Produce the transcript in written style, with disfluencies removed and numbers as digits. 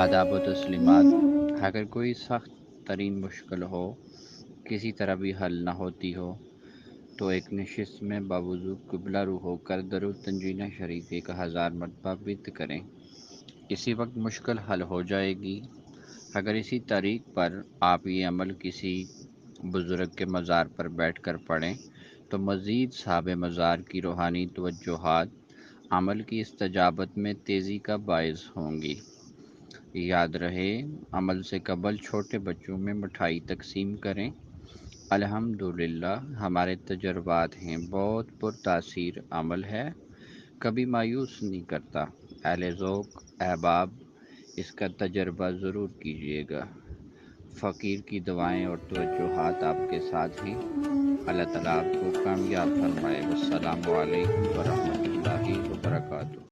आदाब व तस्लीमात। अगर कोई सख्त तरीन मुश्किल हो, किसी तरह भी हल न होती हो, तो एक नशिस्त में बावजूद कुबला रू होकर दरूद तंजीना शरीफ 1000 मरतबा विद करें। इसी वक्त मुश्किल हल हो जाएगी। अगर इसी तारीख पर आप ये अमल किसी बुज़ुर्ग के मज़ार पर बैठकर पढ़ें, तो मज़ीद साहब मज़ार की रूहानी तवज्जुहात अमल की इस्तजाबत में तेज़ी का बायस होंगी। याद रहे, अमल से कबल छोटे बच्चों में मिठाई तकसीम करें। अल्हम्दुलिल्लाह हमारे तजर्बात हैं, बहुत पुरतासीर अमल है, कभी मायूस नहीं करता। अहले ज़ौक़ अहबाब, इसका तजर्बा ज़रूर कीजिएगा। फ़कीर की दुआएं और तवज्जुहात आपके साथ हैं। अल्लाह ताला आपको कामयाब फरमाए। वस्सलामु अलैकुम वरहमतुल्लाह।